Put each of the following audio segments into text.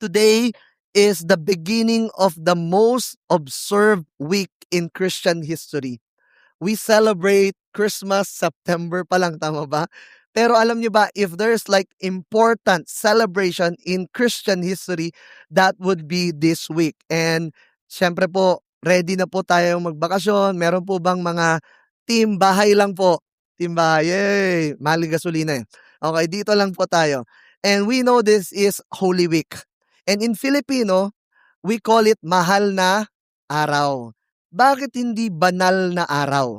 Today is the beginning of the most observed week in Christian history. We celebrate Christmas September pa lang, tama ba? Pero alam niyo ba, if there's like important celebration in Christian history, that would be this week. And syempre po, ready na po tayong magbakasyon. Meron po bang mga team bahay lang po? Team bahay, yay! Mahal yung gasolina eh. Okay, dito lang po tayo. And we know this is Holy Week. And in Filipino, we call it mahal na araw. Bakit hindi banal na araw?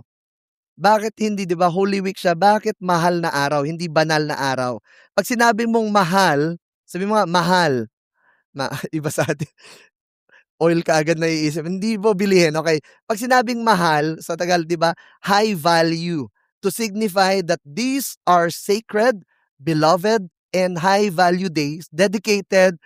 Bakit hindi, 'di ba, Holy Week siya, bakit mahal na araw, hindi banal na araw? 'Pag sinabi mong mahal, sabi mo nga, mahal, iba sa atin, oil kaagad naiisip, hindi mo bilihin, okey. 'Pag sinabing mahal sa Tagalog, 'di ba, high value, to signify that these are sacred, beloved, and high value days dedicated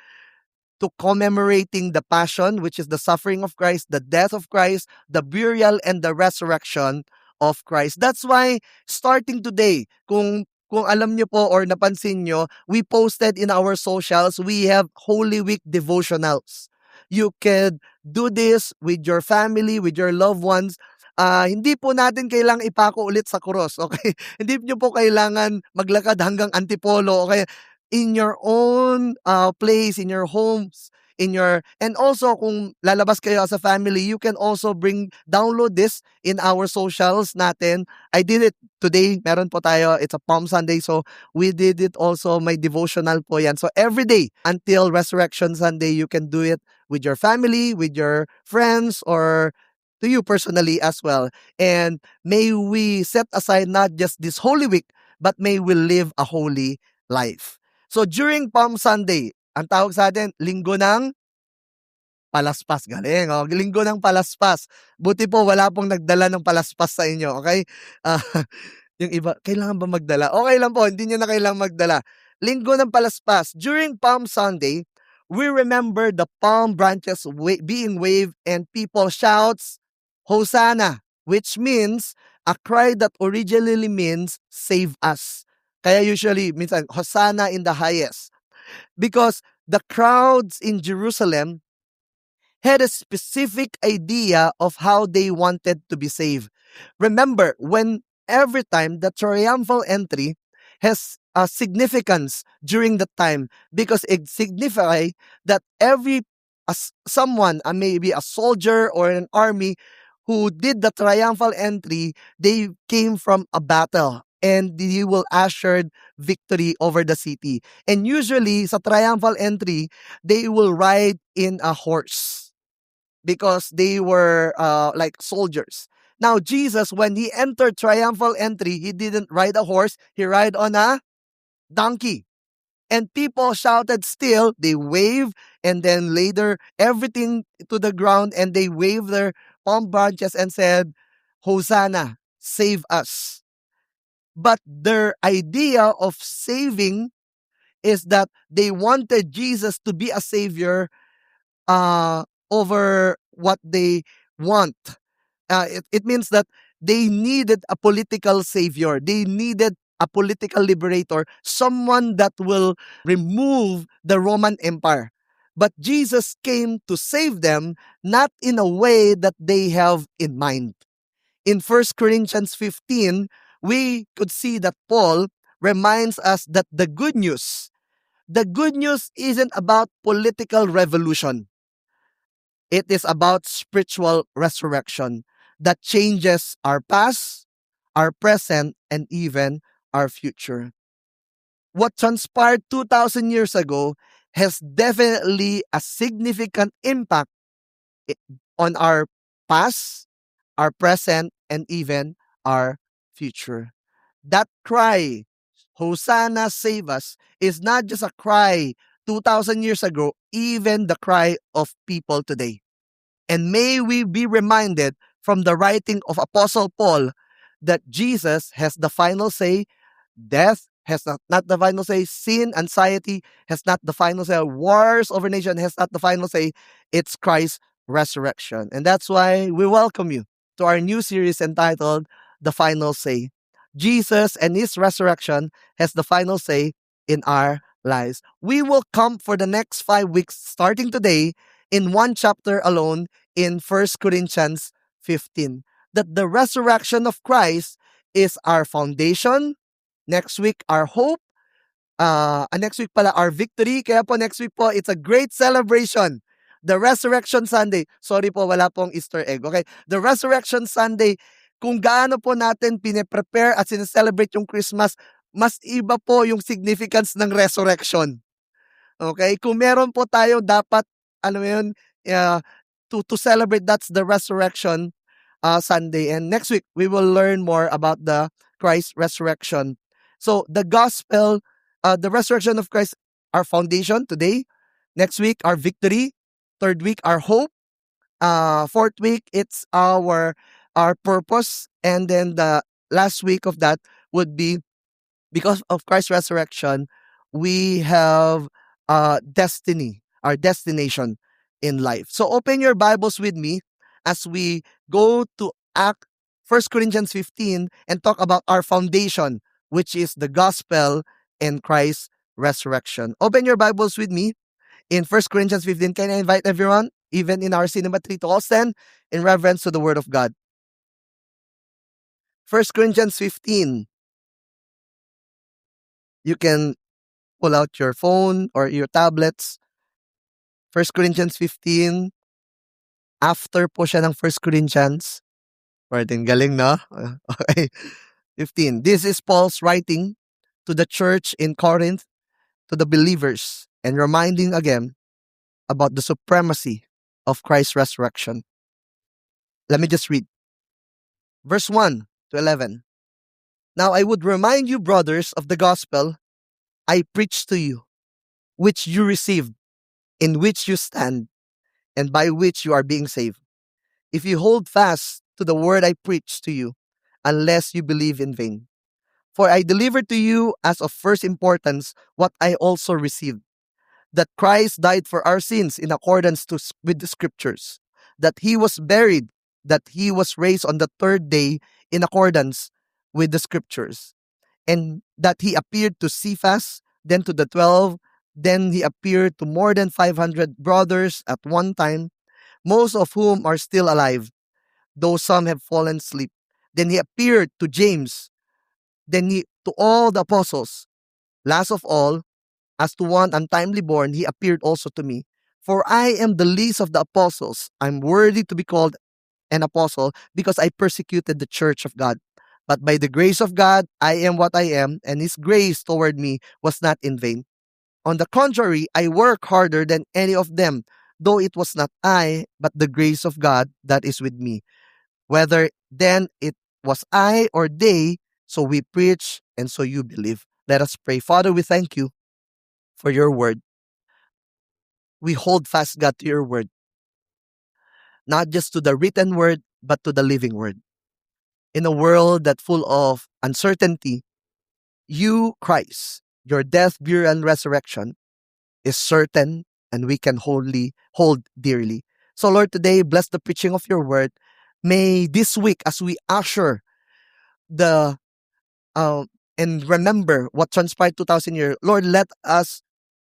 to commemorating the passion, which is the suffering of Christ, the death of Christ, the burial and the resurrection of Christ. That's why starting today, kung alam niyo po or napansin niyo, we posted in our socials, we have Holy Week devotionals. You can do this with your family, with your loved ones. Hindi po natin kailangang ipako ulit sa krus, okay? Hindi niyo po kailangan maglakad hanggang Antipolo, okay? In your own place, in your homes, and also kung lalabas kayo as a family, you can also download this in our socials natin. I did it today, meron po tayo, it's a Palm Sunday, so we did it also, may devotional po yan. So every day until Resurrection Sunday, you can do it with your family, with your friends, or to you personally as well. And may we set aside not just this Holy Week, but may we live a holy life. So during Palm Sunday, ang tawag sa atin, linggo ng palaspas. Galing, oh, linggo ng palaspas. Buti po wala pong nagdala ng palaspas sa inyo, okay? Ah, yung iba, kailangan ba magdala? Okay lang po, hindi niyo na kailangan magdala. Linggo ng palaspas. During Palm Sunday, we remember the palm branches being waved and people shouts, Hosanna, which means a cry that originally means save us. Kaya usually, minsan, Hosanna in the highest. Because the crowds in Jerusalem had a specific idea of how they wanted to be saved. Remember, when every time the triumphal entry has a significance during the time, because it signifies that someone, maybe a soldier or an army who did the triumphal entry, they came from a battle and they will usher victory over the city. And usually sa triumphal entry, they will ride in a horse because they were like soldiers. Now Jesus, when he entered triumphal entry, he didn't ride a horse, he ride on a donkey. And people shouted still, they wave, and then later everything to the ground, and they waved their palm branches and said, Hosanna, save us. But their idea of saving is that they wanted Jesus to be a savior over what they want. It means that they needed a political savior. They needed a political liberator, someone that will remove the Roman Empire. But Jesus came to save them, not in a way that they have in mind. In 1 Corinthians 15, we could see that Paul reminds us that the good news isn't about political revolution. It is about spiritual resurrection that changes our past, our present, and even our future. What transpired 2,000 years ago has definitely a significant impact on our past, our present, and even our future. That cry, Hosanna, save us, is not just a cry 2,000 years ago, even the cry of people today. And may we be reminded from the writing of Apostle Paul that Jesus has the final say. Death has not the final say. Sin, anxiety has not the final say. Wars over nation has not the final say. It's Christ's resurrection. And that's why we welcome you to our new series entitled The Final Say. Jesus and his resurrection has the final say in our lies. We will come for the next 5 weeks, starting today, in one chapter alone in 1 Corinthians 15. That the resurrection of Christ is our foundation. Next week, our hope. Next week pala, our victory. Kaya po next week po, it's a great celebration. The Resurrection Sunday. Sorry po, wala pong Easter egg. Okay? The Resurrection Sunday, kung gaano po natin pine-prepare at sineselebrate yung Christmas, mas iba po yung significance ng resurrection. Okay? Kung meron po tayo dapat, ano yun, uh, to celebrate, that's the Resurrection Sunday. And next week, we will learn more about the Christ resurrection. So the gospel, the resurrection of Christ, our foundation today. Next week, our victory. Third week, our hope. Fourth week, it's our purpose. And then the last week of that would be, because of Christ's resurrection, we have destiny, our destination in life. So open your Bibles with me as we go to Act 1 Corinthians 15 and talk about our foundation, which is the gospel and Christ's resurrection. Open your Bibles with me in 1 Corinthians 15. Can I invite everyone, even in our cinema tree, to all stand in reverence to the Word of God? 1 Corinthians 15. You can pull out your phone or your tablets. 1 Corinthians 15. After po siya ng 1 Corinthians. Martin, galing, no? Okay. 15. This is Paul's writing to the church in Corinth, to the believers, and reminding again about the supremacy of Christ's resurrection. Let me just read. Verse 1 to 11. Now I would remind you, brothers, of the gospel I preached to you, which you received, in which you stand, and by which you are being saved, if you hold fast to the word I preached to you, unless you believe in vain. For I delivered to you as of first importance what I also received, that Christ died for our sins in accordance with the scriptures, that he was buried, that he was raised on the third day in accordance with the scriptures, and that he appeared to Cephas, then to the 12, then he appeared to more than 500 brothers at one time, most of whom are still alive, though some have fallen asleep. Then he appeared to James, then to all the apostles. Last of all, as to one untimely born, he appeared also to me. For I am the least of the apostles. I'm worthy to be called an apostle because I persecuted the church of God. But by the grace of God, I am what I am, and his grace toward me was not in vain. On the contrary, I work harder than any of them, though it was not I, but the grace of God that is with me. Whether then it was I or they, so we preach and so you believe. Let us pray. Father, we thank you for your word. We hold fast, God, to your word, not just to the written word, but to the living word. In a world that's full of uncertainty, you, Christ, your death, burial, and resurrection is certain, and we can hold dearly. So, Lord, today, bless the preaching of your word. May this week, as we usher the and remember what transpired 2,000 years, Lord, let us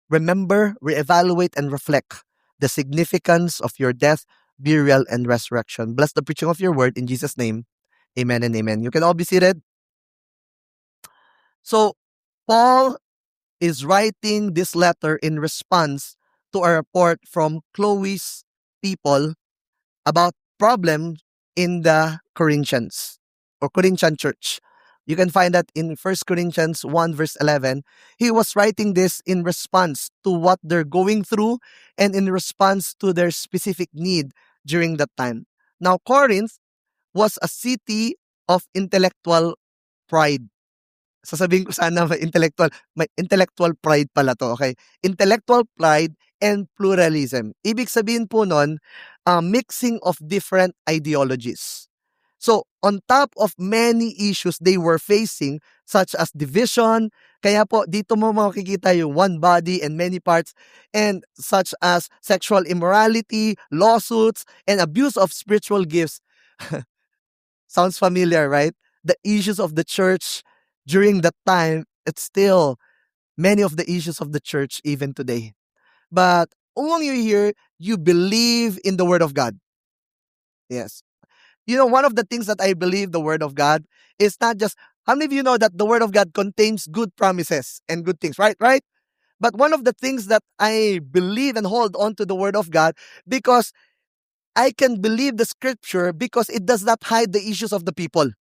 remember, reevaluate, and reflect the significance of your death, burial, and resurrection. Bless the preaching of your word in Jesus' name. Amen and amen. You can all be seated. So, Paul is writing this letter in response to a report from Chloe's people about problems in the Corinthians or Corinthian church. You can find that in 1 Corinthians 1 verse 11. He was writing this in response to what they're going through and in response to their specific need during that time. Now, Corinth was a city of intellectual pride. Sasabihin ko sana may intellectual pride pala to, okay? Intellectual pride and pluralism. Ibig sabihin po nun, mixing of different ideologies. So, on top of many issues they were facing, such as division, kaya po dito mo makikita yung one body and many parts, and such as sexual immorality, lawsuits, and abuse of spiritual gifts. Sounds familiar, right? The issues of the church during that time, it's still many of the issues of the church even today. But among you here, you believe in the Word of God. Yes. You know, one of the things that I believe the Word of God is not just, how many of you know that the Word of God contains good promises and good things, right? Right? But one of the things that I believe and hold on to the Word of God, because I can believe the scripture because it does not hide the issues of the people.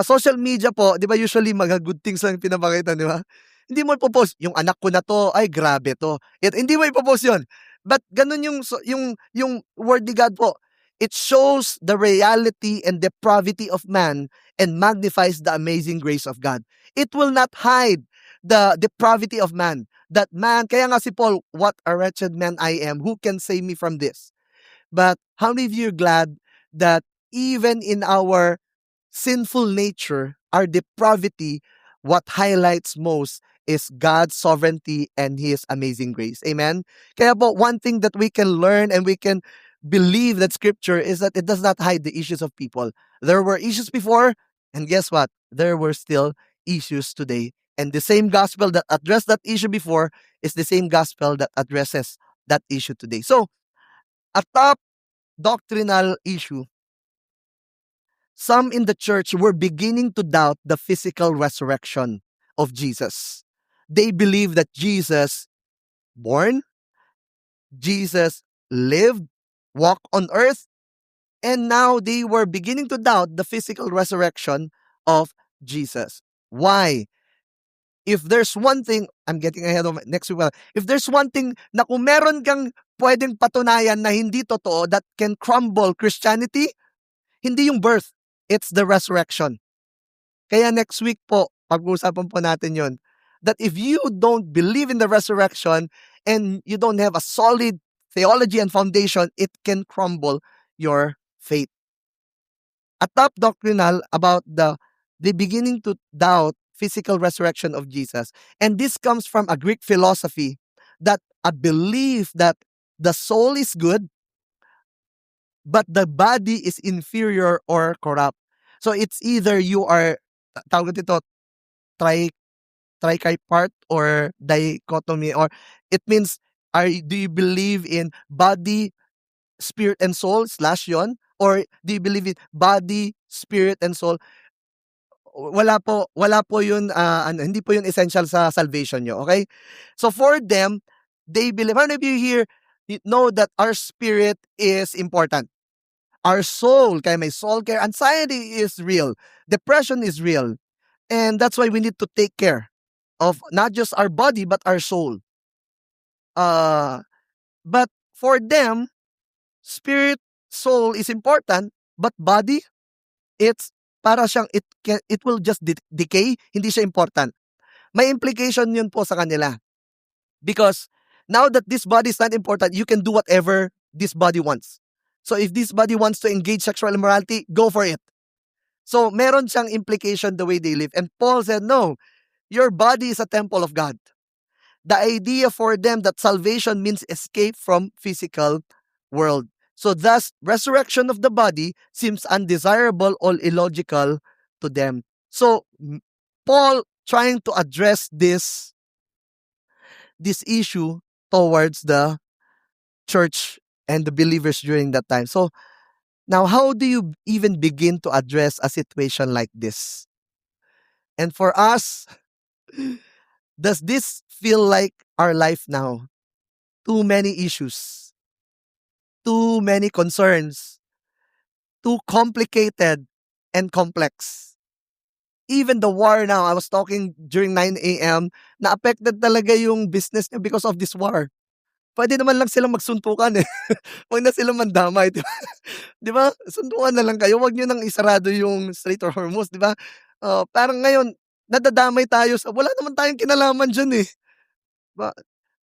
Social media po, 'di ba usually mga good things lang pinapakita, 'di ba? Hindi mo ipo-post, "Yung anak ko na 'to, ay grabe 'to." Hindi mo ipo-post 'yun. But gano'n yung word ni God po. It shows the reality and depravity of man and magnifies the amazing grace of God. It will not hide the depravity of man. That man, kaya nga si Paul, "What a wretched man I am, who can save me from this?" But how many of you are glad that even in our sinful nature, our depravity, what highlights most is God's sovereignty and His amazing grace. Amen? Kaya po, one thing that we can learn and we can believe that scripture is that it does not hide the issues of people. There were issues before, and guess what? There were still issues today. And the same gospel that addressed that issue before is the same gospel that addresses that issue today. So, a top doctrinal issue, some in the church were beginning to doubt the physical resurrection of Jesus. They believed that Jesus born, Jesus lived, walked on earth, and now they were beginning to doubt the physical resurrection of Jesus. Why? If there's one thing, I'm getting ahead of next week. If there's one thing na kung meron kang pwedeng patunayan na hindi totoo that can crumble Christianity, hindi yung birth, it's the resurrection. Kaya next week po, pag-uusapan po natin yon. That if you don't believe in the resurrection and you don't have a solid theology and foundation, it can crumble your faith. A top doctrinal about the beginning to doubt physical resurrection of Jesus. And this comes from a Greek philosophy that a belief that the soul is good, but the body is inferior or corrupt. So it's either you are, tawag dito, tri tricipart or dichotomy, or it means, do you believe in body, spirit, and soul slash yon, or do you believe in body, spirit, and soul? Wala po yun, hindi po yun essential sa salvation nyo, okay? So for them, they believe, how many of you here know that our spirit is important? Our soul, kaya may soul care, anxiety is real, depression is real, and that's why we need to take care of not just our body but our soul. But for them, spirit, soul is important, but body, it's para siyang it will just decay, hindi siya important. May implication yun po sa kanila. Because now that this body is not important, you can do whatever this body wants. So if this body wants to engage sexual immorality, go for it. So meron siyang implication the way they live. And Paul said, no, your body is a temple of God. The idea for them that salvation means escape from physical world. So thus, resurrection of the body seems undesirable or illogical to them. So Paul trying to address this issue towards the church and the believers during that time. So now, how do you even begin to address a situation like this? And for us, does this feel like our life now? Too many issues, too many concerns, too complicated and complex. Even the war now, I was talking during 9 a.m., na-affected talaga yung business niya because of this war. Pwede naman lang silang magsuntukan eh. Huwag na silang mandamay, di ba? Di ba? Suntukan na lang kayo. Huwag nyo nang isarado yung Strait of Hormuz, di ba? Parang ngayon, nadadamay tayo sa, wala naman tayong kinalaman dyan eh.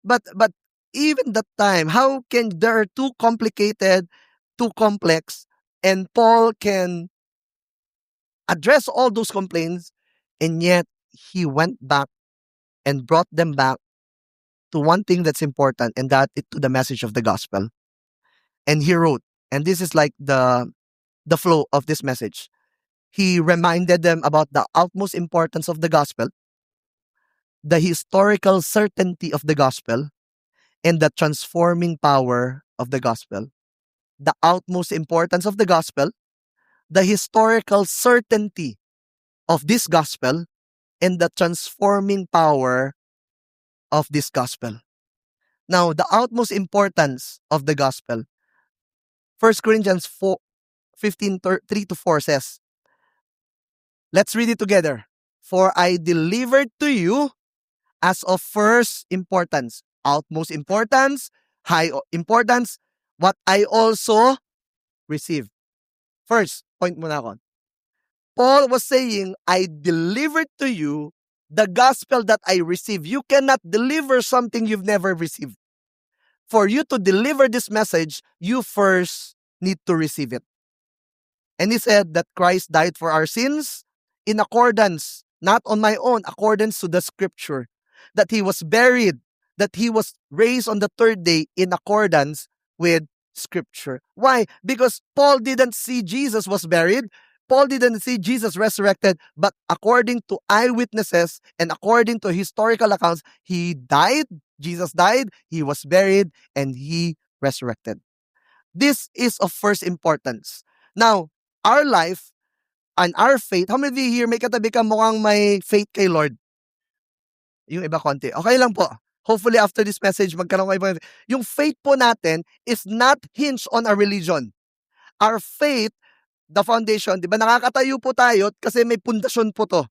But even that time, how can there are too complicated, too complex, and Paul can address all those complaints, and yet he went back and brought them back to one thing that's important, and that is to the message of the gospel. And he wrote, and this is like the flow of this message. He reminded them about the utmost importance of the gospel, the historical certainty of the gospel and the transforming power of the gospel. The utmost importance of the gospel, the historical certainty of this gospel, and the transforming power of this gospel. Now, the utmost importance of the gospel. 1 Corinthians 15, 3 to 4 says, let's read it together. For I delivered to you as of first importance, utmost importance, high importance, what I also received. First, point muna ako. Paul was saying, I delivered to you the gospel that I received. You cannot deliver something you've never received. For you to deliver this message, you first need to receive it. And he said that Christ died for our sins in accordance, not on my own, accordance to the scripture. That he was buried, that he was raised on the third day in accordance with scripture. Why? Because Paul didn't see Jesus was buried. Paul didn't see Jesus resurrected, but according to eyewitnesses and according to historical accounts, he died, Jesus died, he was buried, and he resurrected. This is of first importance. Now, our life and our faith, how many of you here may katabi ka mukhang may faith kay Lord? Yung iba konti. Okay lang po. Hopefully after this message, magkaroon kayo. Yung faith po natin is not hinged on our religion. Our faith, the foundation, di ba nakakatayo po tayo kasi may pundasyon po to.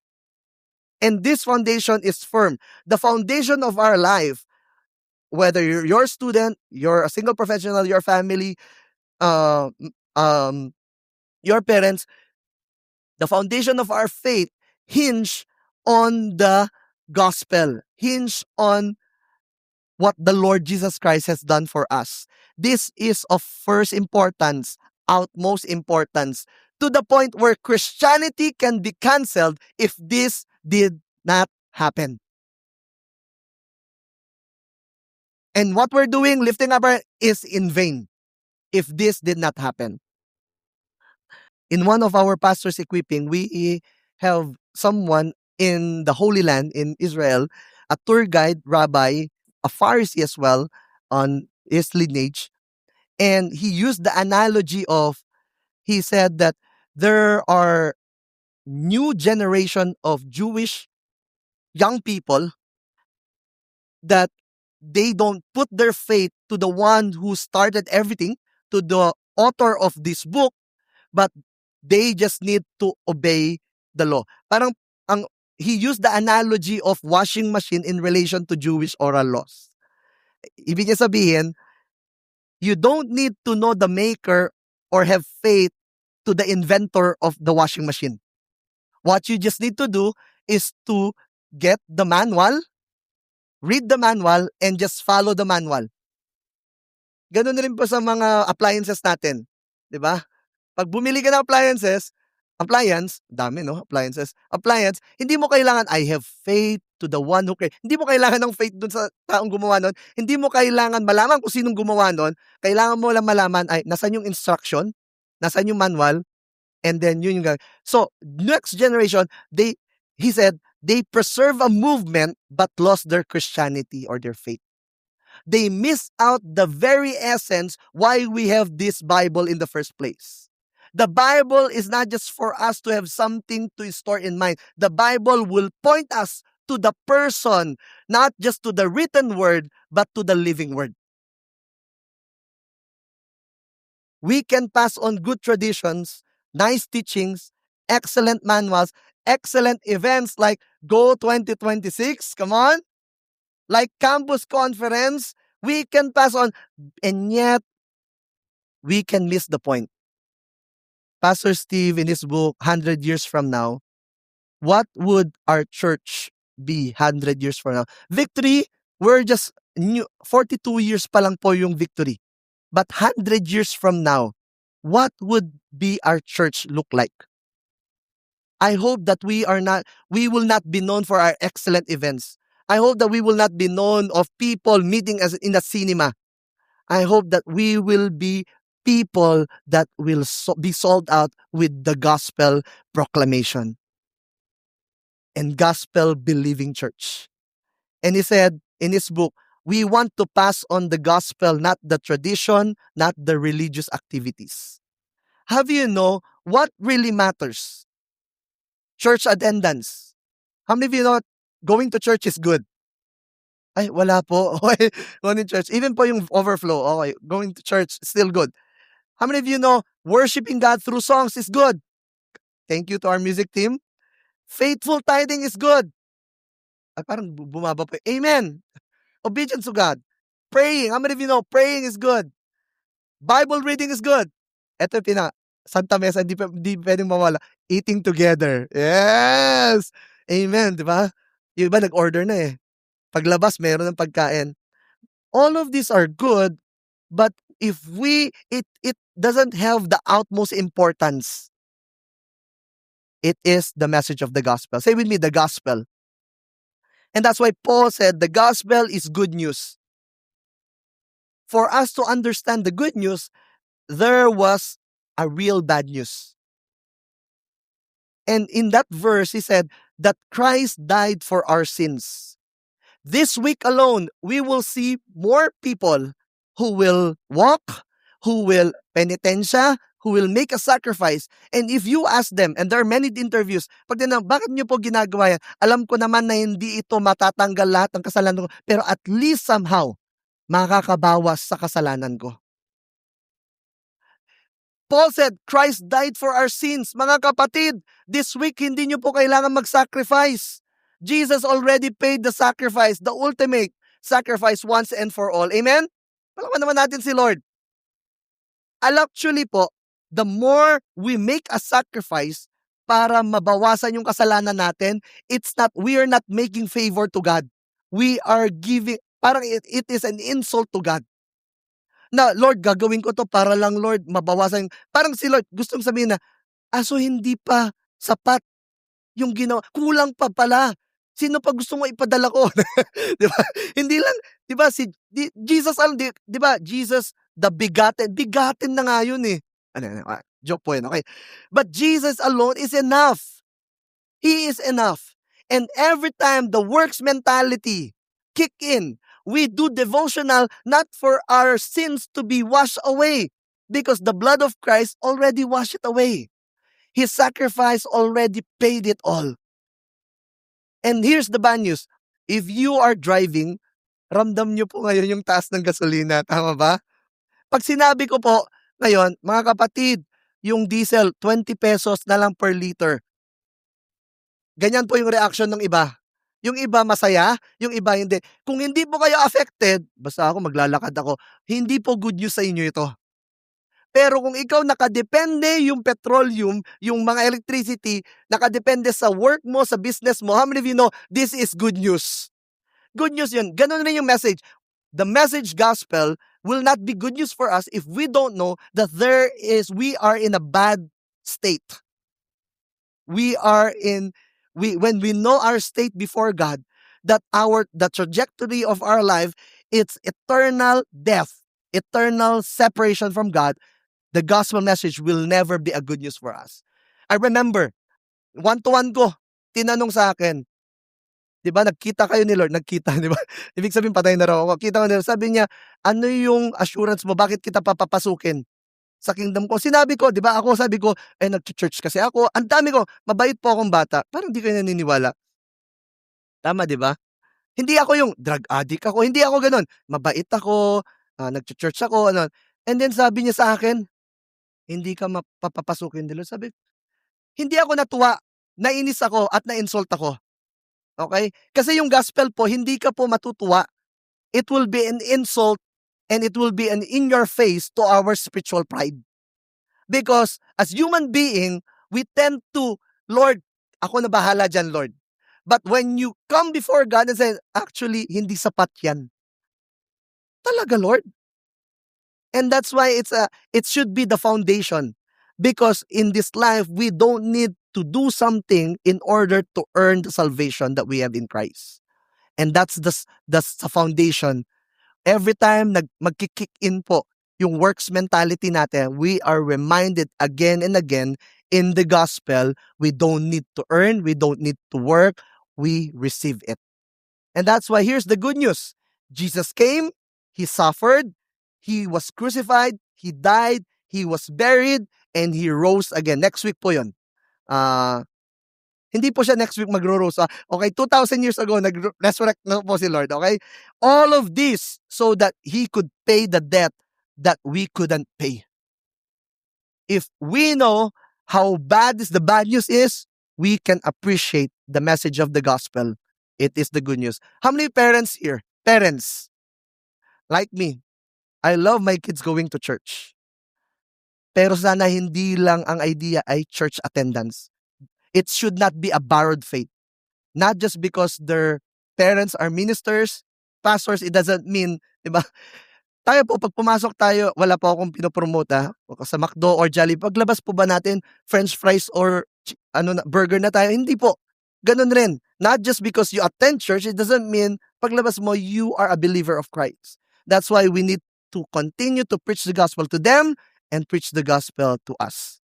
And this foundation is firm. The foundation of our life, whether you're a student, you're a single professional, your family, your parents, the foundation of our faith hinge on the gospel, hinge on what the Lord Jesus Christ has done for us. This is of first importance, utmost importance, to the point where Christianity can be canceled if this did not happen. And what we're doing, lifting up our, is in vain if this did not happen. In one of our pastors' equipping, we have someone in the Holy Land in Israel, a tour guide, rabbi, a Pharisee as well, on his lineage. And he used the analogy of, he said that there are new generation of Jewish young people that they don't put their faith to the one who started everything, to the author of this book, but they just need to obey the law. Parang he used the analogy of washing machine in relation to Jewish oral laws. Ibig niya sabihin, you don't need to know the maker or have faith to the inventor of the washing machine. What you just need to do is to get the manual, read the manual, and just follow the manual. Ganun rin po sa mga appliances natin. Diba? Pag bumili ka ng appliance, appliance, hindi mo kailangan, I have faith to the one who created. Hindi mo kailangan ng faith dun sa taong gumawa nun. Hindi mo kailangan malaman kung sinong gumawa nun. Kailangan mo lang malaman, ay, nasan yung instruction, nasan yung manual, and then yun yung. So, next generation, he said, they preserve a movement but lost their Christianity or their faith. They miss out the very essence why we have this Bible in the first place. The Bible is not just for us to have something to store in mind. The Bible will point us to the person, not just to the written word, but to the living word. We can pass on good traditions, nice teachings, excellent manuals, excellent events like Go 2026, come on, like campus conference, we can pass on, and yet we can miss the point. Pastor Steve, in his book, 100 Years From Now, what would our church be 100 years from now? Victory, we're just 42 years pa lang po yung victory. But 100 years from now, what would be our church look like? I hope that we will not be known for our excellent events. I hope that we will not be known of people meeting as in a cinema. I hope that we will be people that will be sold out with the gospel proclamation and gospel believing church. And he said in his book, we want to pass on the gospel, not the tradition, not the religious activities. Have you know what really matters? Church attendance. How many of you know going to church is good? Ay, wala po. Okay, going to church. Even po yung overflow, okay, going to church, still good. How many of you know worshiping God through songs is good? Thank you to our music team. Faithful tithing is good. Ay, parang bumaba pa. Amen. Obedience to God. Praying. How many of you know praying is good? Bible reading is good. Ito yung Santa Mesa, di pwedeng mawala. Eating together. Yes! Amen, di ba? Yung iba nag-order na eh. Paglabas, meron ng pagkain. All of these are good, but if it doesn't have the utmost importance, it is the message of the gospel. Say with me, the gospel. And that's why Paul said the gospel is good news. For us to understand the good news, there was a real bad news. And in that verse, he said that Christ died for our sins. This week alone, we will see more people who will walk, who will penitensya, who will make a sacrifice. And if you ask them, and there are many interviews, pag tinanong, bakit niyo po ginagawa yan? Alam ko naman na hindi ito matatanggal lahat ng kasalanan ko, pero at least somehow, makakabawas sa kasalanan ko. Paul said, Christ died for our sins. Mga kapatid, this week hindi nyo po kailangan mag-sacrifice. Jesus already paid the sacrifice, the ultimate sacrifice once and for all. Amen? Palakpan naman natin si Lord. Actually po, the more we make a sacrifice para mabawasan yung kasalanan natin, we are not making favor to God. We are giving, parang it is an insult to God. Na, Lord, gagawin ko to para lang, Lord, mabawasan. Parang si Lord, gustong sabihin na, so hindi pa sapat yung ginawa. Kulang pa pala. Sino pa gusto mo ipadala ko? Di ba? Hindi lang, di ba, Jesus, di ba, Jesus, the begotten na nga yun eh. Joke po yun, okay? But Jesus alone is enough. He is enough. And every time the works mentality kick in, we do devotional not for our sins to be washed away, because the blood of Christ already washed it away. His sacrifice already paid it all. And here's the bad news. If you are driving, ramdam nyo po ngayon yung taas ng gasolina. Tama ba? Pag sinabi ko po ngayon, mga kapatid, yung diesel, 20 pesos na lang per liter. Ganyan po yung reaction ng iba. Yung iba masaya, yung iba hindi. Kung hindi po kayo affected, basta ako maglalakad ako, hindi po good news sa inyo ito. Pero kung ikaw nakadepende yung petroleum, yung mga electricity, nakadepende sa work mo, sa business mo, how many of you know, this is good news? Good news yun. Ganun rin yung message. The message gospel will not be good news for us if we don't know that we are in a bad state. When we know our state before God, that the trajectory of our life, it's eternal death, eternal separation from God, the gospel message will never be a good news for us. I remember, one-to-one ko, tinanong sa akin, di ba, nagkita kayo ni Lord, nagkita, di ba? Ibig sabihin, patay na raw ako. Kita ko nila, sabi niya, ano yung assurance mo, bakit kita papapasukin sa kingdom ko? Sinabi ko, di ba, sabi ko, nag-church kasi ako, ang dami ko, mabait po akong bata. Parang di kayo naniniwala. Tama, di ba? Hindi ako yung drug addict ako, hindi ako ganun. Mabait ako, nag-church ako, ano. And then sabi niya sa akin, hindi ka mapapasukin nila. Sabi, hindi ako natuwa, nainis ako at na-insult ako. Okay? Kasi yung gospel po, hindi ka po matutuwa. It will be an insult and it will be an in your face to our spiritual pride. Because as human being, we tend to, Lord, ako na bahala dyan, Lord. But when you come before God and say, actually, hindi sapat yan. Talaga, Lord? And that's why it should be the foundation. Because in this life, we don't need to do something in order to earn the salvation that we have in Christ. And that's the foundation. Every time magkikick in po yung works mentality natin, we are reminded again and again in the gospel, we don't need to earn, we don't need to work, we receive it. And that's why here's the good news. Jesus came, He suffered, He was crucified, He died, He was buried, and He rose again. Next week po yun. Hindi po siya next week magro-rose. Okay, 2,000 years ago, nag-resurrect na po si Lord. Okay? All of this so that He could pay the debt that we couldn't pay. If we know how bad the bad news is, we can appreciate the message of the gospel. It is the good news. How many parents here? Parents, like me, I love my kids going to church. Pero sana hindi lang ang idea ay church attendance. It should not be a borrowed faith. Not just because their parents are ministers, pastors, it doesn't mean, di ba? Tayo po, pag pumasok tayo, wala po akong pinopromote sa McDo or Jollibee. Paglabas po ba natin, french fries or burger na tayo? Hindi po. Ganun rin. Not just because you attend church, it doesn't mean paglabas mo, you are a believer of Christ. That's why we need to continue to preach the gospel to them and preach the gospel to us.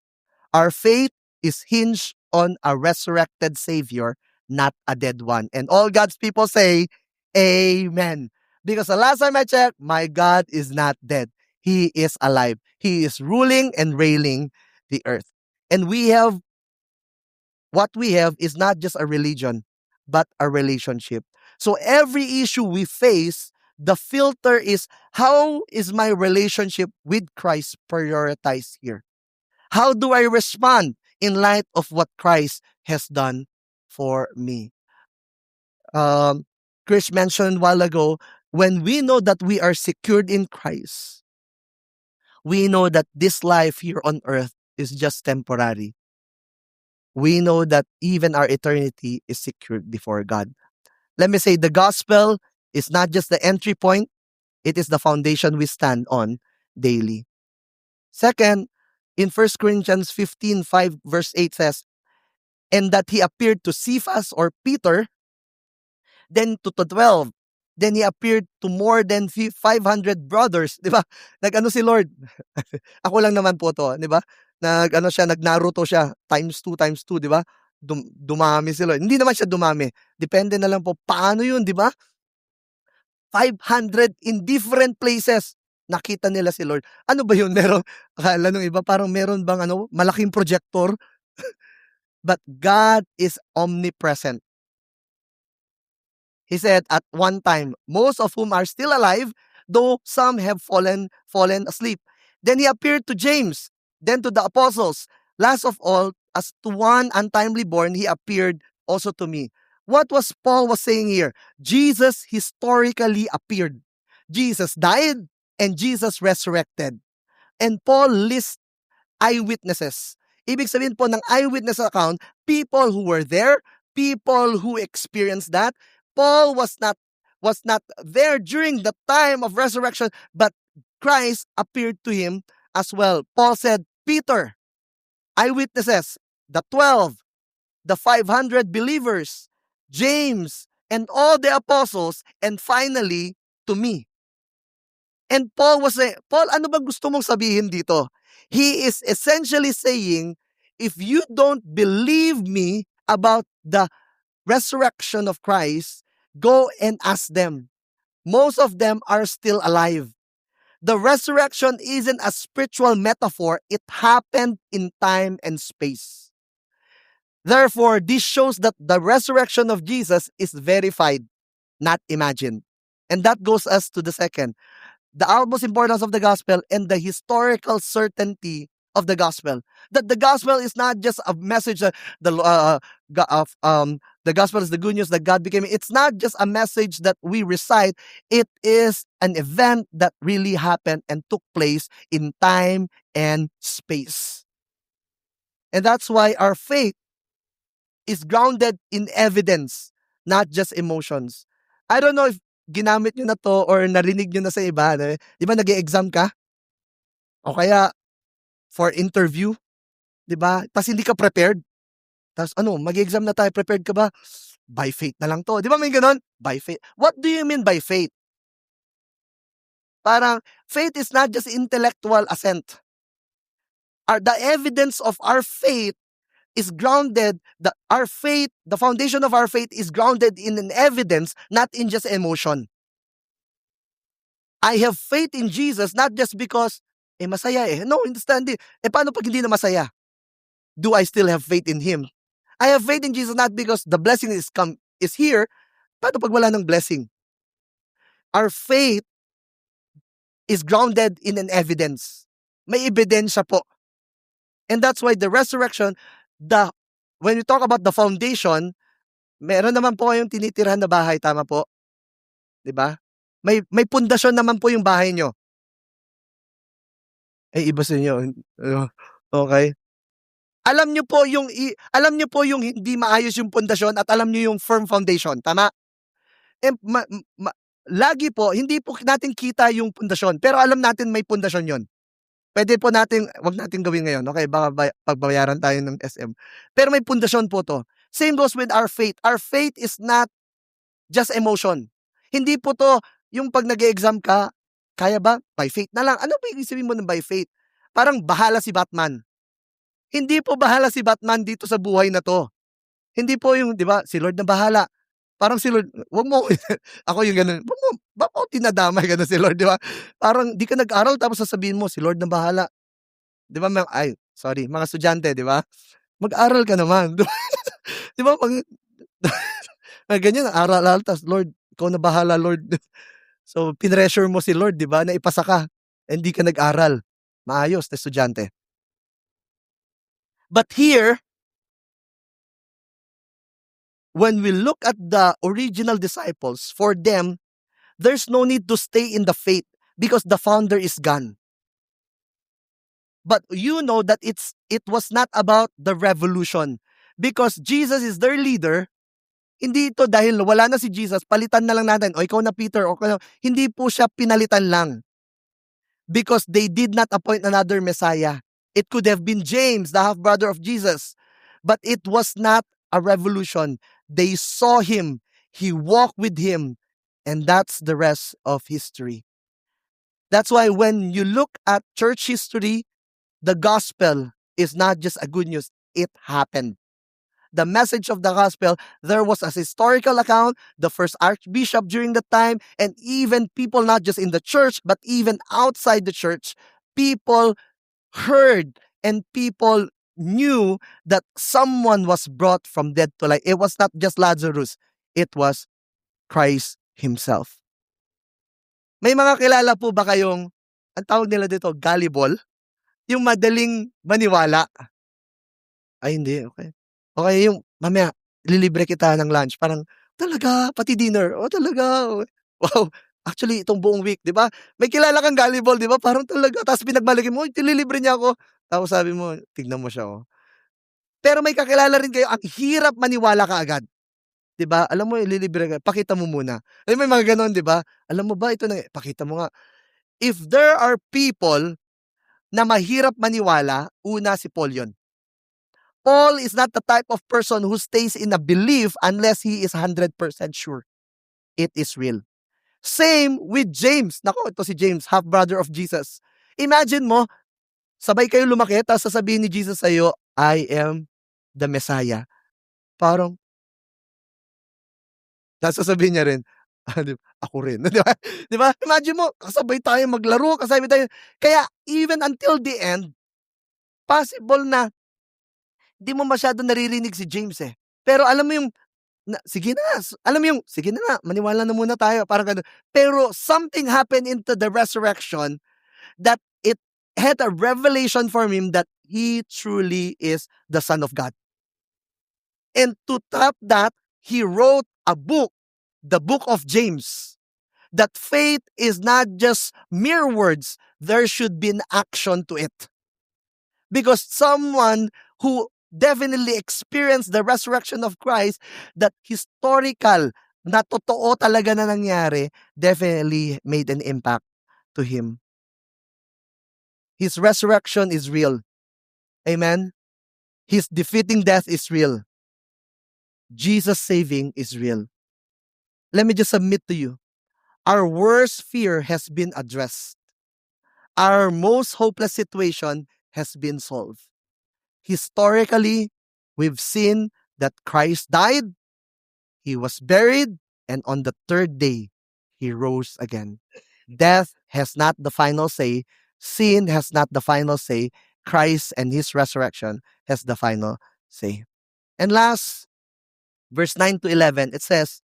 Our faith is hinged on a resurrected Savior, not a dead one. And all God's people say, Amen. Because the last time I checked, my God is not dead. He is alive. He is ruling and reigning the earth. And what we have is not just a religion, but a relationship. So every issue we face, the filter is, how is my relationship with Christ prioritized here? How do I respond in light of what Christ has done for me? Chris mentioned a while ago, when we know that we are secured in Christ, we know that this life here on earth is just temporary. We know that even our eternity is secured before God. Let me say, the gospel is not just the entry point, it is the foundation we stand on daily. Second, in 1 Corinthians 15:5 verse 8 says, and that He appeared to Cephas or Peter, then to 12. Then He appeared to more than 500 brothers. Di ba? Nag-ano si Lord? Ako lang naman po to. Di ba? Nag-Naruto siya. Times 2, di ba? Dumami si Lord. Hindi naman siya dumami. Depende na lang po. Paano yun, di ba? 500 in different places. Nakita nila si Lord. Ano ba yun? Meron, akala nung iba, parang meron bang malaking projector? But God is omnipresent. He said at one time, most of whom are still alive, though some have fallen asleep. Then He appeared to James, then to the apostles. Last of all, as to one untimely born, He appeared also to me. What was Paul was saying here? Jesus historically appeared. Jesus died and Jesus resurrected. And Paul lists eyewitnesses. Ibig sabihin po ng eyewitness account, people who were there, people who experienced that. Paul was not there during the time of resurrection, but Christ appeared to him as well. Paul said, Peter, eyewitnesses, the 12, the 500 believers, James, and all the apostles, and finally, to me. And Paul was saying, Paul, ano ba gusto mong sabihin dito? He is essentially saying, if you don't believe me about the resurrection of Christ, go and ask them. Most of them are still alive. The resurrection isn't a spiritual metaphor. It happened in time and space. Therefore, this shows that the resurrection of Jesus is verified, not imagined. And that goes us to the second, the utmost importance of the gospel and the historical certainty of the gospel. That the gospel is not just a message that the gospel is the good news that God became. It's not just a message that we recite. It is an event that really happened and took place in time and space. And that's why our faith is grounded in evidence, not just emotions. I don't know if ginamit nyo na to or narinig nyo na sa iba. Di ba nag-e-exam ka? O kaya for interview, di ba? Tapos hindi ka prepared. Tapos mag-exam na tayo, prepared ka ba? By faith na lang to. Di ba may ganon? By faith. What do you mean by faith? Parang, faith is not just intellectual assent. The evidence of our faith is grounded, our faith, the foundation of our faith is grounded in an evidence, not in just emotion. I have faith in Jesus not just because, masaya eh. No, understand it. Paano pag hindi na masaya? Do I still have faith in Him? I have faith in Jesus not because the blessing is here. Paano pag wala ng blessing? Our faith is grounded in an evidence. May ebidensya po. And that's why the resurrection, when we talk about the foundation, meron naman po kayong tinitirhan na bahay, tama po? 'Di ba? May pundasyon naman po yung bahay nyo. Iba sa inyo. Okay. Alam nyo po yung hindi maayos yung pundasyon at alam nyo yung firm foundation, tama? Lagi po, hindi po natin kita yung pundasyon, pero alam natin may pundasyon yon. Pwede po natin, wag natin gawin ngayon, okay? Baka pagbayaran tayo ng SM. Pero may pundasyon po to. Same goes with our faith. Our faith is not just emotion. Hindi po to yung pag nag-e-exam ka, kaya ba? By faith na lang. Ano ba ibig sabihin mo ng by faith? Parang bahala si Batman. Hindi po bahala si Batman dito sa buhay na to. Hindi po yung, di ba, si Lord na bahala. Parang si Lord, wag mo, ako yung ganun, bakit mo tinadamay ganun si Lord, di ba? Parang di ka nag-aral tapos sasabihin mo, si Lord na bahala. Di ba, mga estudyante, di ba? Mag-aral ka naman. Di ba, ganyan, aral, tapos Lord, ikaw na bahala, Lord. So, pinressure mo si Lord, di ba, na ipasa ka, hindi ka nag-aral. Maayos na estudyante. But here, when we look at the original disciples, for them, there's no need to stay in the faith because the founder is gone. But you know that it was not about the revolution because Jesus is their leader. Hindi ito dahil wala na si Jesus, palitan na lang natin, o ikaw na Peter, o hindi po siya pinalitan lang. Because they did not appoint another Messiah. It could have been James, the half-brother of Jesus. But it was not a revolution. They saw Him. He walked with Him. And that's the rest of history. That's why when you look at church history, the gospel is not just a good news. It happened. The message of the gospel, there was a historical account, the first archbishop during that time, and even people not just in the church, but even outside the church, people heard and people knew that someone was brought from dead to life. It was not just Lazarus. It was Christ Himself. May mga kilala po ba kayong, ang tawag nila dito, gullible? Yung madaling maniwala? Ay, hindi. Okay. Okay, yung mamaya, lilibre kita ng lunch. Parang, talaga, pati dinner. O, talaga. Wow. Actually, itong buong week, di ba? May kilala kang gullible, di ba? Parang talaga. Tapos pinagmalagay mo, tililibre niya ako. Tapos sabi mo, tignan mo siya, oh. Pero may kakilala rin kayo, ang hirap maniwala ka agad. Di ba? Alam mo, ililibre ka. Pakita mo muna. Ay, may mga ganon, di ba? Alam mo ba, ito na, pakita mo nga. If there are people na mahirap maniwala, una si Paul yun. Paul is not the type of person who stays in a belief unless he is 100% sure it is real. Same with James. Nako, ito si James, half-brother of Jesus. Imagine mo, sabay kayo lumaki, tapos sasabihin ni Jesus sa'yo, I am the Messiah. Parang, tapos sasabihin niya rin, ako rin. Di ba? Di ba? Imagine mo, kasabay tayo maglaro, kasabay tayo. Kaya, even until the end, possible na di mo masyado naririnig si James eh. Pero alam mo yung, sige na, alam mo yung, sige na nga, maniwala na muna tayo. Parang ganun. Pero something happened into the resurrection that it had a revelation for him that he truly is the Son of God. And to top that, he wrote a book, the book of James. That faith is not just mere words, there should be an action to it. Because someone who definitely experienced the resurrection of Christ, that historical, na totoo talaga na nangyari, definitely made an impact to him. His resurrection is real. Amen? His defeating death is real. Jesus saving is real. Let me just submit to you. Our worst fear has been addressed. Our most hopeless situation has been solved. Historically, We've seen that Christ died, he was buried, and on the third day, he rose again. Death has not the final say. Sin has not the final say. Christ and his resurrection has the final say. And last, verse 9 to 11, it says,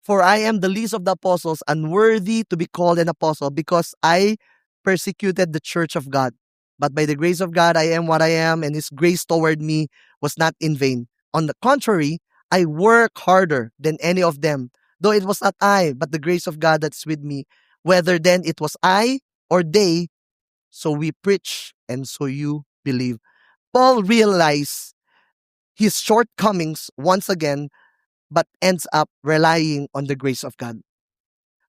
"For I am the least of the apostles, unworthy to be called an apostle, because I persecuted the church of God. But by the grace of God, I am what I am, and his grace toward me was not in vain. On the contrary, I work harder than any of them, though it was not I, but the grace of God that's with me. Whether then it was I or they, so we preach, and so you believe." Paul realized his shortcomings once again, but ends up relying on the grace of God.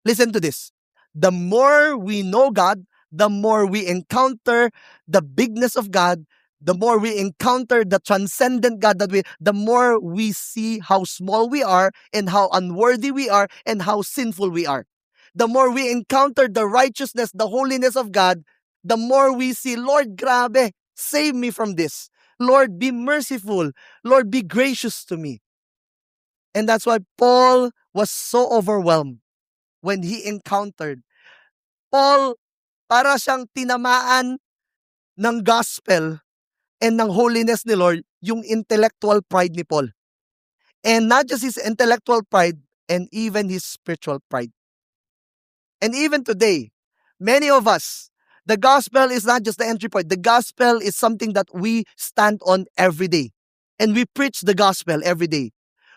Listen to this. The more we know God, the more we encounter the bigness of God, the more we encounter the transcendent God the more we see how small we are and how unworthy we are and how sinful we are. The more we encounter the righteousness, the holiness of God, the more we see, Lord, grabe, save me from this. Lord, be merciful. Lord, be gracious to me. And that's why Paul was so overwhelmed when he encountered. Paul, para siyang tinamaan ng gospel and ng holiness ni Lord, yung intellectual pride ni Paul. And not just his intellectual pride, and even his spiritual pride. And even today, many of us, the gospel is not just the entry point. The gospel is something that we stand on every day. And we preach the gospel every day.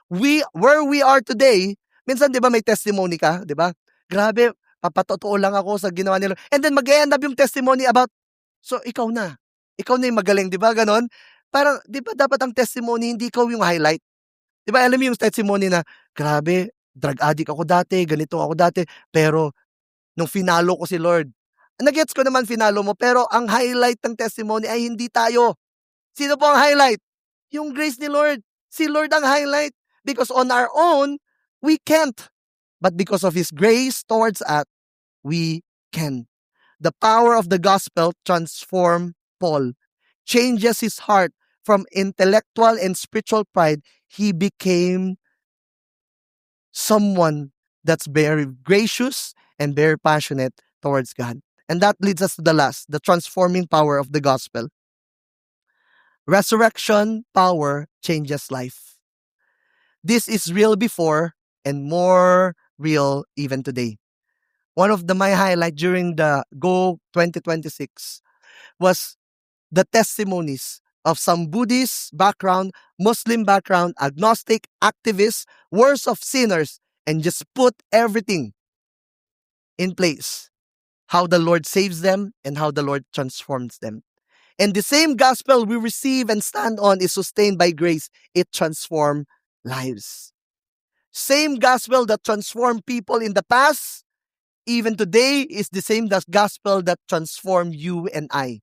Where we are today, minsan 'di ba may testimony ka, 'di ba? Grabe, papatotoo lang ako sa ginawa nila. And then mag-e-end up yung testimony about, so ikaw na. Ikaw na yung magaling, 'di ba ganon? Parang 'di ba dapat ang testimony hindi ikaw yung highlight. 'Di ba alam mo yung testimony na, grabe, drug addict ako dati, ganito ako dati, pero nung finalo ko si Lord. Nagets ko naman finalo mo, pero ang highlight ng testimony ay hindi tayo. Sino po ang highlight? Yung grace ni Lord. Si Lord ang highlight. Because on our own, we can't. But because of His grace towards us, we can. The power of the gospel transformed Paul, changes his heart from intellectual and spiritual pride. He became someone that's very gracious and very passionate towards God. And that leads us to the last, the transforming power of the gospel. Resurrection power changes life. This is real before and more real even today. One of my highlight during the Go 2026 was the testimonies of some Buddhist background, Muslim background, agnostic, activists, worst of sinners, and just put everything in place. How the Lord saves them and how the Lord transforms them. And the same gospel we receive and stand on is sustained by grace. It transforms lives. Same gospel that transformed people in the past, even today, is the same gospel that transformed you and I.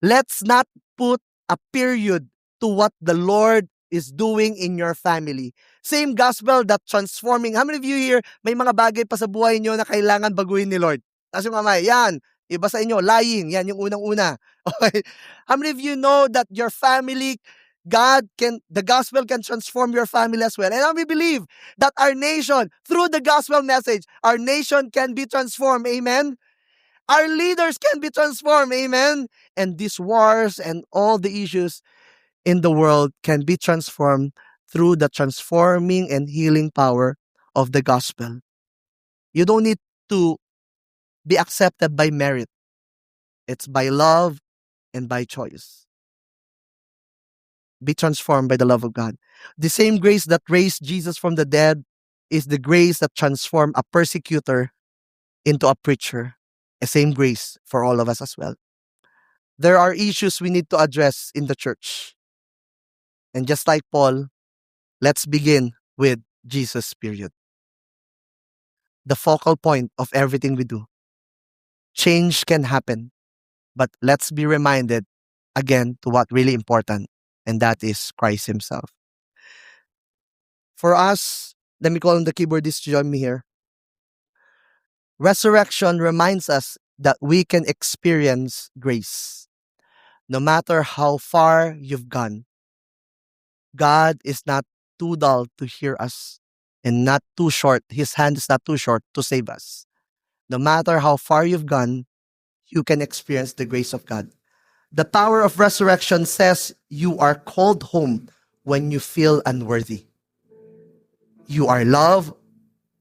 Let's not put a period to what the Lord is doing in your family. Same gospel that transforming. How many of you here, may mga bagay pa sa buhay nyo na kailangan baguhin ni Lord? Taas yung kamay. Yan. Iba sa inyo, lying. Yan yung unang-una. Okay. How many of you know that your family, the gospel can transform your family as well? And we believe that our nation, through the gospel message, our nation can be transformed. Amen? Our leaders can be transformed. Amen? And these wars and all the issues in the world can be transformed through the transforming and healing power of the gospel. You don't need to be accepted by merit. It's by love and by choice. Be transformed by the love of God. The same grace that raised Jesus from the dead is the grace that transformed a persecutor into a preacher. The same grace for all of us as well. There are issues we need to address in the church. And just like Paul, let's begin with Jesus, period. The focal point of everything we do. Change can happen, but let's be reminded again to what really important, and that is Christ Himself. For us, let me call on the keyboardist to join me here. Resurrection reminds us that we can experience grace. No matter how far you've gone, God is not too dull to hear us and not too short. His hand is not too short to save us. No matter how far you've gone, you can experience the grace of God. The power of resurrection says you are called home when you feel unworthy. You are loved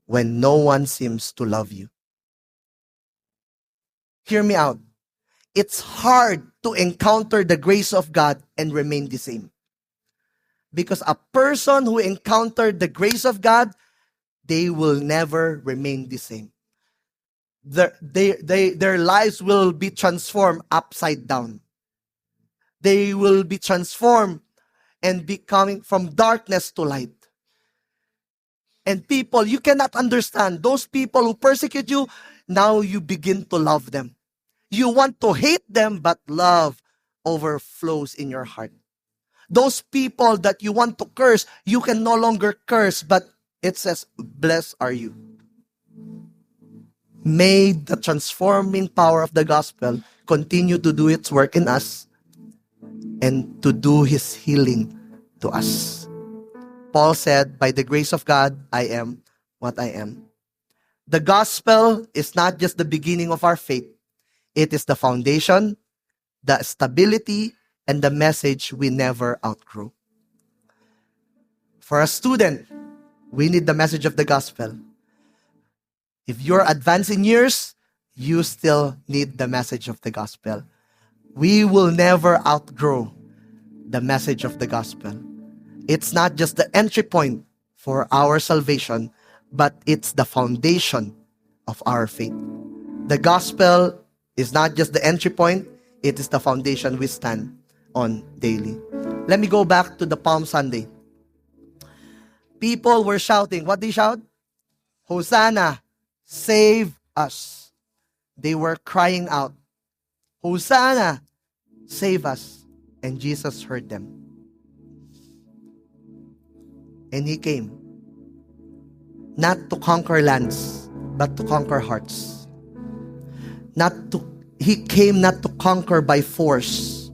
when no one seems to love you. Hear me out. It's hard to encounter the grace of God and remain the same. Because a person who encountered the grace of God, they will never remain the same. Their lives will be transformed upside down. They will be transformed and becoming from darkness to light. And people, you cannot understand. Those people who persecute you, now you begin to love them. You want to hate them, but love overflows in your heart. Those people that you want to curse, you can no longer curse, but it says, blessed are you. May the transforming power of the gospel continue to do its work in us and to do His healing to us. Paul said, by the grace of God, I am what I am. The gospel is not just the beginning of our faith. It is the foundation, the stability, and the message we never outgrow. For a student, we need the message of the gospel. If you're advanced in years, you still need the message of the gospel. We will never outgrow the message of the gospel. It's not just the entry point for our salvation, but it's the foundation of our faith. The gospel is not just the entry point, it is the foundation we stand on daily. Let me go back to the Palm Sunday. People were shouting. What they shout? Hosanna, save us. They were crying out, Hosanna, save us. And Jesus heard them. And He came, not to conquer lands, but to conquer hearts. He came not to conquer by force,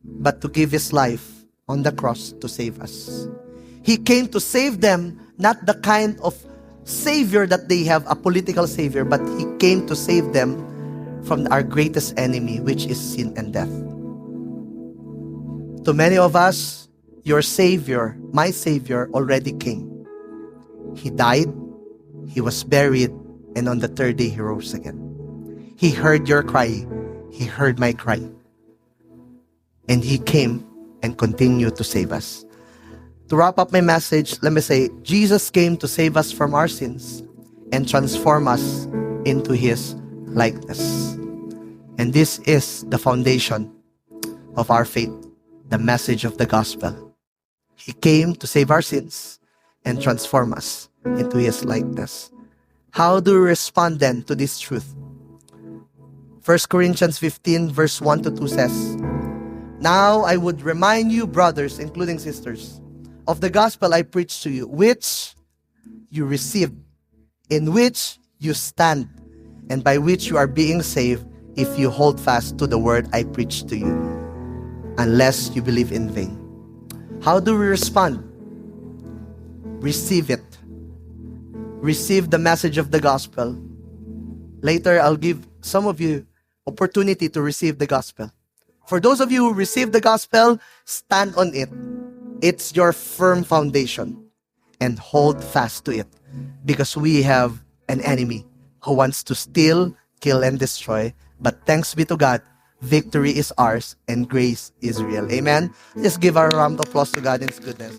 but to give His life on the cross to save us. He came to save them, not the kind of savior that they have, a political savior, but He came to save them from our greatest enemy, which is sin and death. To many of us, your Savior, my Savior, already came. He died, He was buried, and on the third day He rose again. He heard your cry. He heard my cry. And He came and continued to save us. To wrap up my message, let me say, Jesus came to save us from our sins and transform us into His likeness. And this is the foundation of our faith, the message of the gospel. He came to save our sins and transform us into His likeness. How do we respond then to this truth? 1 Corinthians 15 verse 1 to 2 says, now I would remind you, brothers, including sisters, of the gospel I preached to you, which you received, in which you stand, and by which you are being saved, if you hold fast to the word I preached to you, unless you believe in vain. How do we respond? Receive it. Receive the message of the gospel. Later, I'll give some of you opportunity to receive the gospel. For those of you who receive the gospel, stand on it. It's your firm foundation. And hold fast to it. Because we have an enemy who wants to steal, kill, and destroy. But thanks be to God, victory is ours and grace is real. Amen? Just give a round of applause to God in His goodness.